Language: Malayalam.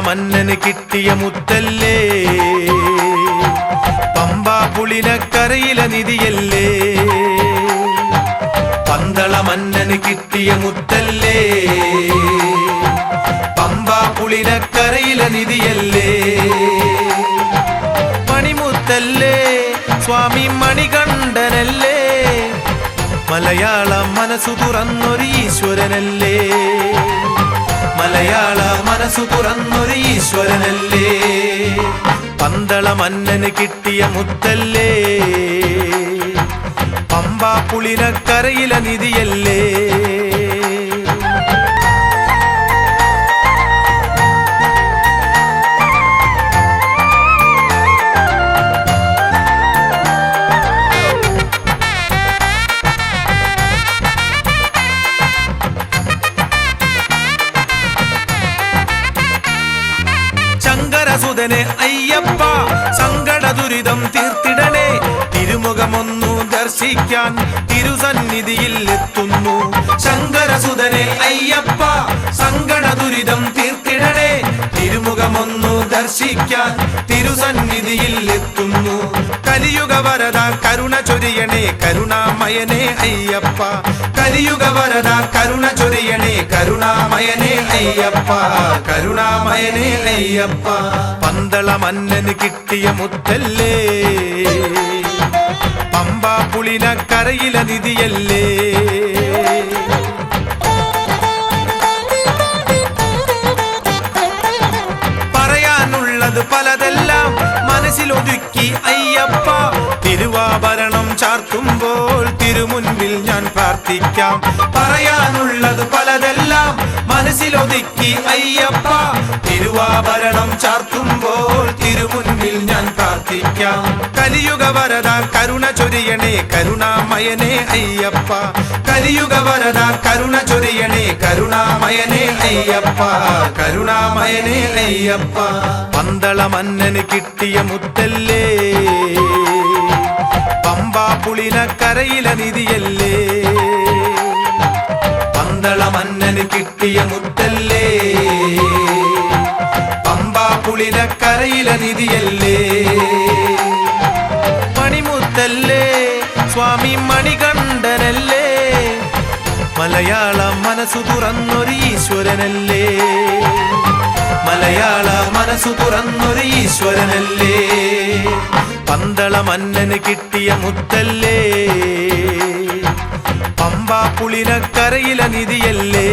മന്നന് കിട്ടിയ മുത്തല്ലേ, പമ്പാ പുളിനക്കരയിലെ നിധിയല്ലേ. പന്തള മന്നന് കിട്ടിയ മുത്തല്ലേ, പമ്പാ പുളിനക്കരയിലെ നിധിയല്ലേ. മണിമുത്തല്ലേ സ്വാമി മണികണ്ഠനല്ലേ, മലയാള മനസ്സു തുറന്നൊരു ഈശ്വരനല്ലേ, മലയാള മനസ്സു തുറന്നൊരു ഈശ്വരനല്ലേ. പന്തള മന്നന് കിട്ടിയ മുത്തല്ലേ, പമ്പാ പുളിനക്കരയിലെ നിധിയല്ലേ. ശങ്കരസുതനെ അയ്യപ്പ സങ്കട ദുരിതം തീർത്തിടണേ, തിരുമുഖമൊന്നു ദർശിക്കാൻ തിരുസന്നിധിയിൽ എത്തുന്നു. ശങ്കരസുതനെ അയ്യപ്പ സങ്കട ദുരിതം തീർത്തിടണേ, തിരുമുഖമൊന്നു ദർശിക്കാൻ തിരുസന്നിധിയിൽ എത്തുന്നു. കലിയുഗ വരദ കരുണ ചൊരിയണേ കരുണാമയനേ അയ്യപ്പ, കലിയുഗ വരദ കരുണ ചൊരിയണേ കരുണാമയനേ അയ്യപ്പ, കരുണാമയനേ അയ്യപ്പ. പന്തള മന്നന് കിട്ടിയ മുത്തല്ലേ, പമ്പാ പുളിനക്കരയിലെ നിധിയല്ലേ. പറയാനുള്ളത് പലതെല്ലാം മനസ്സിലൊതുക്കി അയ്യപ്പ, തിരുവാഭരണം ചാർത്തുമ്പോൾ തിരുമുൻപിൽ ഞാൻ പ്രാർത്ഥിക്കാം. പറയാനുള്ളത് പലതെല്ലാം മനസ്സിലൊതുക്കി അയ്യപ്പ, തിരുവാഭരണം ചാർത്തുമ്പോൾ തിരുമുൻപിൽ ഞാൻ പ്രാർത്ഥിക്കാം. കലിയുഗ വരദ കരുണ ചൊരിയണേ കരുണാമയനേ അയ്യപ്പ, കലിയുഗ വരദ കരുണ ചൊരിയണേ കരുണാമയനേ അയ്യപ്പ, കരുണാമയനേ അയ്യപ്പ. പന്തള മന്നന് കിട്ടിയ മുത്തല്ലേ, പമ്പാ പുളിനക്കരയിലെ നിധിയല്ലേ. പന്തള മന്നന് കിട്ടിയ മുത്തല്ലേ, പമ്പാ പുളിനക്കരയിലെ നിധിയല്ലേ. മണിമുത്തല്ലേ സ്വാമി മണികണ്ഠനല്ലേ, മലയാള മനസ്സു തുറന്നൊരു ഈശ്വരനല്ലേ, മലയാള മനസ്സു തുറന്നൊരു ഈശ്വരനല്ലേ. പന്തള മന്നന് കിട്ടിയ മുത്തല്ലേ, പമ്പാ പുളിനക്കരയിലെ നിധിയല്ലേ.